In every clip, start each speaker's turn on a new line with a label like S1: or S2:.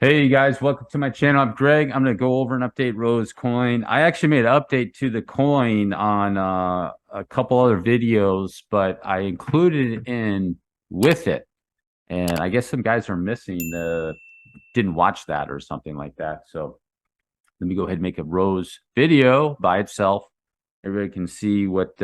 S1: Hey guys, welcome to my channel. I'm Greg. I'm going to go over and update Rose coin. I actually made an update to the coin on a couple other videos, but I included it in with it. And I guess some guys are missing didn't watch that or something like that. So let me go ahead and make a Rose video by itself. Everybody can see what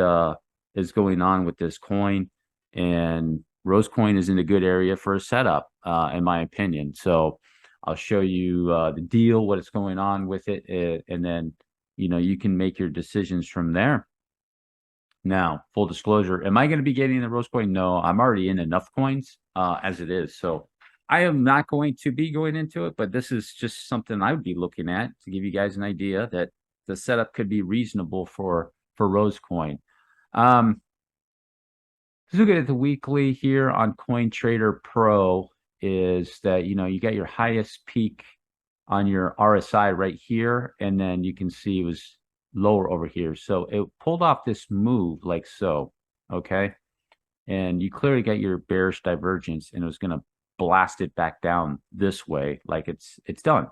S1: is going on with this coin. And Rose coin is in a good area for a setup, in my opinion. So I'll show you the deal, what is going on with it, and then you can make your decisions from there. Now, full disclosure, am I going to be getting the Rose coin? No, I'm already in enough coins as it is. So I am not going to be going into it, but this is just something I would be looking at to give you guys an idea that the setup could be reasonable for Rose coin. Let's look at the weekly here on Coin Trader Pro. Is that you got your highest peak on your RSI right here, and then you can see it was lower over here. So it pulled off this move like so, okay? And you clearly got your bearish divergence, and it was going to blast it back down this way like it's done.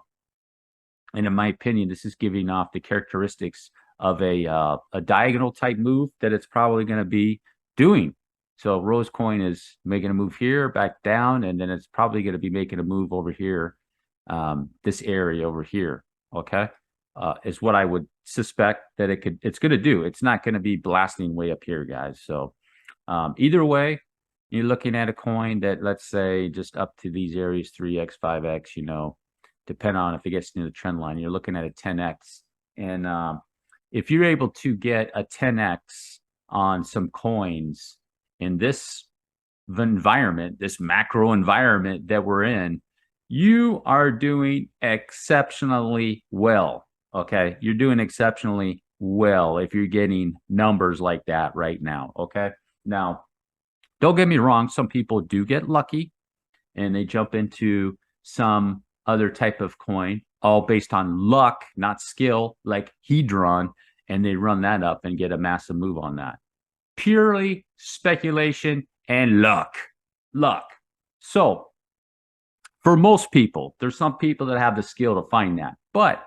S1: And in my opinion, this is giving off the characteristics of a diagonal type move that it's probably going to be doing. So Rose coin is making a move here, back down, and then it's probably going to be making a move over here, this area over here. Okay, is what I would suspect that it's going to do. It's not going to be blasting way up here, guys. So either way, you're looking at a coin that, let's say, just up to these areas, 3x, 5x, depending on if it gets near the trend line, you're looking at a 10x. And if you're able to get a 10x on some coins in this environment, this macro environment that we're in, you are doing exceptionally well. Okay. You're doing exceptionally well if you're getting numbers like that right now. Okay. Now, don't get me wrong. Some people do get lucky and they jump into some other type of coin, all based on luck, not skill, like Hedron, and they run that up and get a massive move on that. Purely speculation and luck. So for most people, there's some people that have the skill to find that. But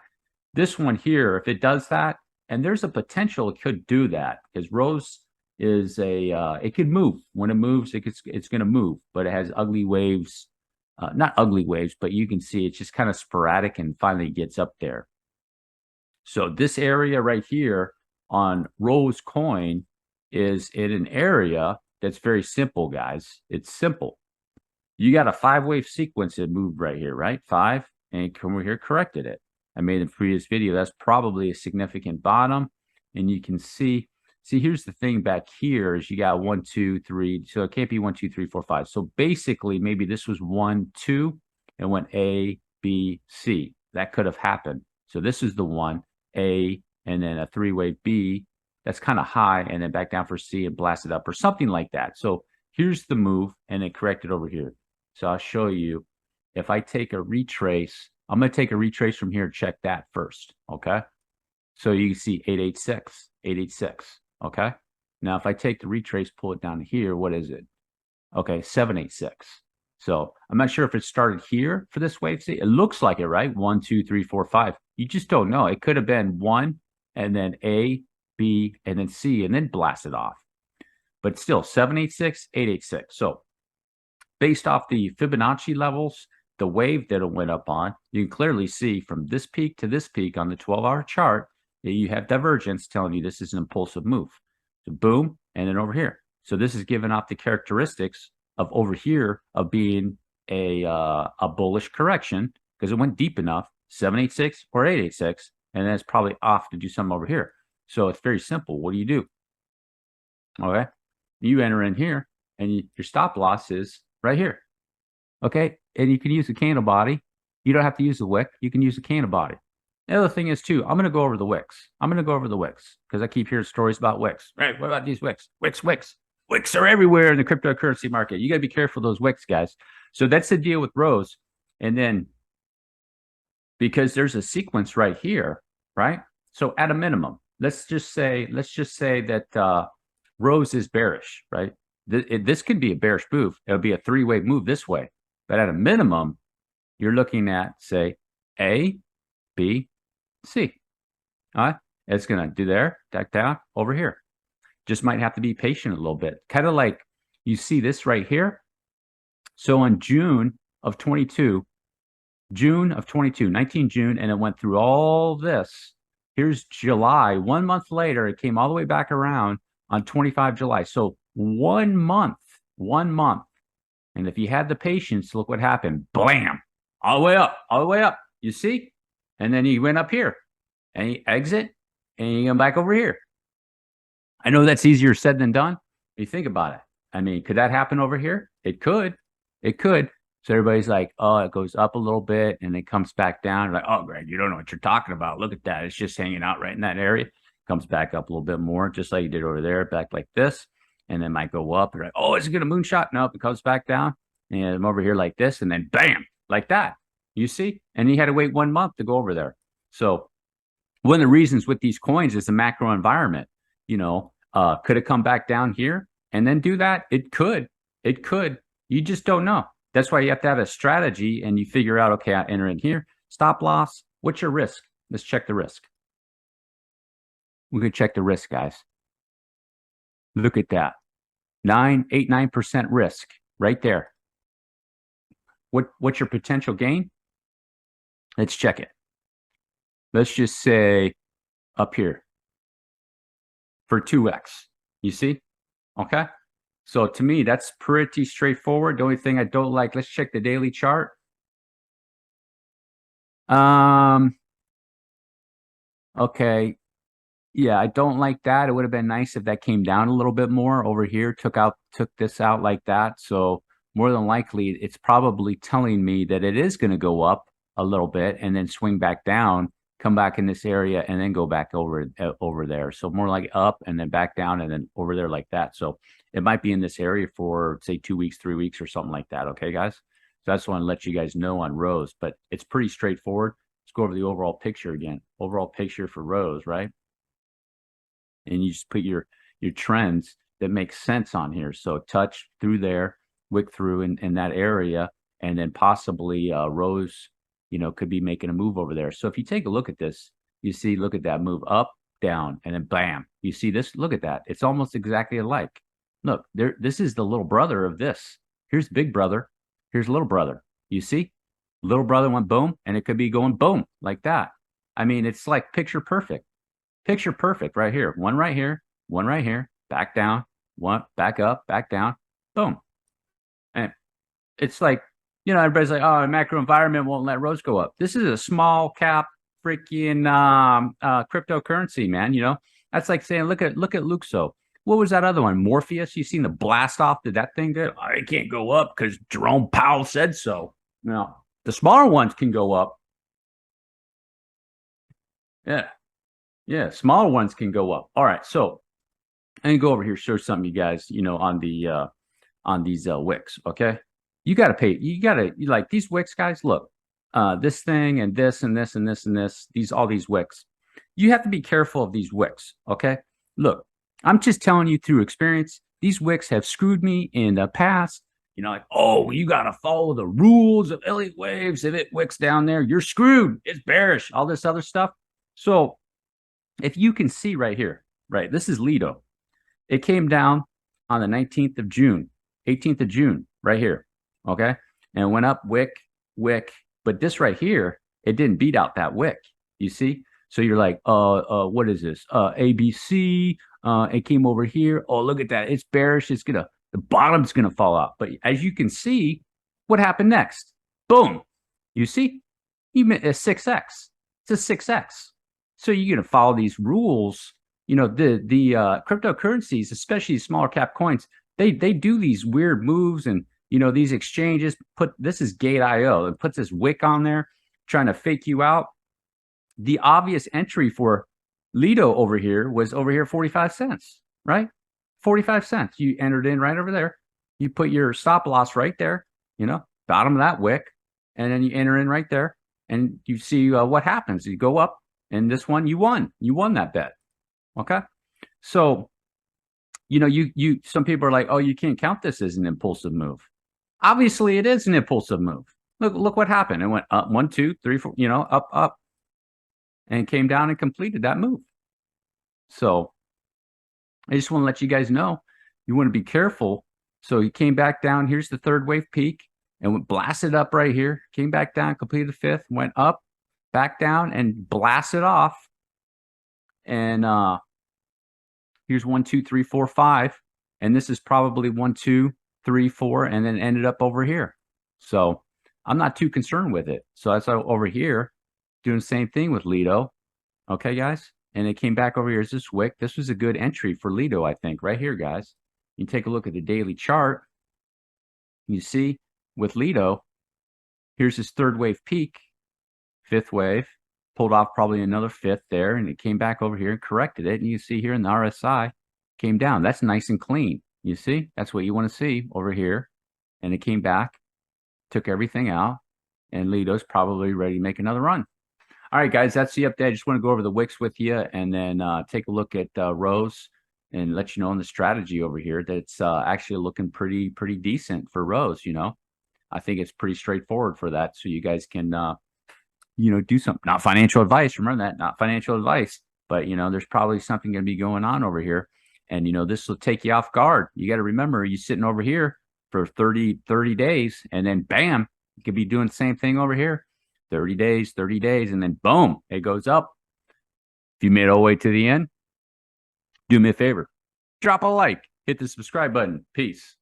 S1: this one here, if it does that, and there's a potential it could do that, because Rose is it could move. When it moves, it's going to move, but it has ugly waves. Not ugly waves, but you can see it's just kind of sporadic and finally gets up there. So this area right here on Rose coin is in an area that's very simple, guys. It's simple. You got a 5-wave sequence that moved right here, right? 5, and come over here, corrected it. I made in the previous video. That's probably a significant bottom, and you can see, here's the thing back here is you got 1, 2, 3. So it can't be 1, 2, 3, 4, 5. So basically, maybe this was 1, 2, and went A, B, C. That could have happened. So this is the 1, A, and then a 3-way B. That's kind of high, and then back down for C and blast it up or something like that. So here's the move, and it corrected over here. So I'll show you. If I take a retrace, I'm going to take a retrace from here and check that first, okay? So you can see 886, 886, okay? Now, if I take the retrace, pull it down here, what is it? Okay, 786. So I'm not sure if it started here for this wave. See, it looks like it, right? 1, 2, 3, 4, 5. You just don't know. It could have been 1, and then A, B, and then C, and then blast it off. But still, 786, 886. So based off the Fibonacci levels, the wave that it went up on, you can clearly see from this peak to this peak on the 12-hour chart that you have divergence telling you this is an impulsive move. So boom, and then over here. So this is giving off the characteristics of over here of being a bullish correction because it went deep enough, 786 or 886, and then it's probably off to do something over here. So it's very simple. What do? Okay. You enter in here and your stop loss is right here. Okay. And you can use a candle body. You don't have to use the wick. You can use a candle body. The other thing is too, I'm going to go over the wicks. Because I keep hearing stories about wicks. Right. What about these wicks? Wicks. Wicks are everywhere in the cryptocurrency market. You got to be careful of those wicks, guys. So that's the deal with Rose. And then because there's a sequence right here, right? So at a minimum, let's just say that Rose is bearish, right? This could be a bearish move. It'll be a 3-way move this way. But at a minimum, you're looking at, say, A, B, C. All right. It's going to do there, back down, over here. Just might have to be patient a little bit. Kind of like you see this right here. So in June of 22, 19 June, and it went through all this. Here's July. 1 month later, it came all the way back around on 25 July. So 1 month, 1 month. And if you had the patience, look what happened. Blam! All the way up, all the way up. You see? And then he went up here and he exit and you come back over here. I know that's easier said than done. You think about it. I mean, could that happen over here? It could. It could. So everybody's like, oh, it goes up a little bit and it comes back down. Like, oh, Greg, you don't know what you're talking about. Look at that. It's just hanging out right in that area. Comes back up a little bit more, just like you did over there, back like this. And then might go up. You're like, oh, is it going to moonshot? Nope, it comes back down. And I'm over here like this. And then bam, like that. You see? And he had to wait 1 month to go over there. So one of the reasons with these coins is the macro environment. You know, could it come back down here and then do that? It could. It could. You just don't know. That's why you have to have a strategy and you figure out, okay, I enter in here. Stop loss. What's your risk? Let's check the risk. We could check the risk, guys. Look at that. 9% risk right there. What's your potential gain? Let's check it. Let's just say up here for 2x. You see? Okay. So to me, that's pretty straightforward. The only thing I don't like, let's check the daily chart. Okay. Yeah, I don't like that. It would have been nice if that came down a little bit more over here, took this out like that. So more than likely, it's probably telling me that it is going to go up a little bit and then swing back down, come back in this area and then go back over there. So more like up and then back down and then over there like that. So it might be in this area for, say, 2 weeks, 3 weeks or something like that. Okay, guys? So that's what I want to let you guys know on Rose, but it's pretty straightforward. Let's go over the overall picture again. Overall picture for Rose, right? And you just put your trends that make sense on here. So touch through there, wick through in that area, and then possibly Rose, you know, could be making a move over there. So if you take a look at this, you see, look at that move up, down, and then bam. You see this? Look at that. It's almost exactly alike. Look, this is the little brother of this. Here's big brother. Here's little brother. You see? Little brother went boom, and it could be going boom like that. I mean, it's like picture perfect. Picture perfect right here. One right here, back down, one, back up, back down, boom. And it's like, you know, everybody's like, oh, macro environment won't let Rose go up. This is a small cap freaking cryptocurrency, man. You know, that's like saying, look at Luxo. What was that other one? Morpheus? You seen the blast off? Did that thing go? Oh, it can't go up because Jerome Powell said so. No, the smaller ones can go up. Yeah. Yeah, smaller ones can go up. All right, so I'm gonna go over here, show something you guys, you know, on these wicks. Okay, you got to pay. You got to like these wicks, guys. Look, this thing and this and this and this and this. All these wicks. You have to be careful of these wicks. Okay, look, I'm just telling you through experience. These wicks have screwed me in the past. You know, like, oh, you got to follow the rules of Elliott waves. If it wicks down there, you're screwed. It's bearish. All this other stuff. So if you can see right here, right, this is Lido. It came down on the 19th of June, 18th of June, right here, okay? And it went up wick, but this right here, it didn't beat out that wick, you see? So you're like, what is this? ABC, it came over here. Oh, look at that. It's bearish. The bottom's gonna fall out. But as you can see, what happened next? Boom. You see? Even a 6x. It's a 6x. So you're going to follow these rules. You know, the cryptocurrencies, especially smaller cap coins, they do these weird moves, and you know, these exchanges this is Gate.io. It puts this wick on there trying to fake you out. The obvious entry for Lido over here was over here 45 cents, right? 45 cents. You entered in right over there. You put your stop loss right there, you know, bottom of that wick, and then you enter in right there, and you see what happens. You go up. And this one, you won that bet. Okay. So, you know, some people are like, oh, you can't count this as an impulsive move. Obviously it is an impulsive move. Look what happened. It went up 1, 2, 3, 4, up, and came down and completed that move. So I just want to let you guys know, you want to be careful. So he came back down. Here's the third wave peak and went blasted up right here. Came back down, completed the fifth, went up, back down, and blasted off. And here's 1, 2, 3, 4, 5. And this is probably 1, 2, 3, 4, and then ended up over here. So I'm not too concerned with it. So that's over here, doing the same thing with Lido. Okay, guys? And it came back over here as this wick. This was a good entry for Lido, I think, right here, guys. You take a look at the daily chart. You see, with Lido, here's his third wave peak, fifth wave, pulled off probably another fifth there, and it came back over here and corrected it. And you see here in the RSI, came down. That's nice and clean. You see, that's what you want to see over here. And it came back, took everything out, and Lido's probably ready to make another run. All right, guys, that's the update. I just want to go over the wicks with you and then take a look at Rose and let you know on the strategy over here that it's actually looking pretty decent for Rose. I think it's pretty straightforward for that. So you guys can, do something. Not financial advice. Remember that, not financial advice. But, there's probably something going to be going on over here. And, this will take you off guard. You got to remember, you're sitting over here for 30 days, and then bam, you could be doing the same thing over here. 30 days, and then boom, it goes up. If you made it all the way to the end, do me a favor. Drop a like. Hit the subscribe button. Peace.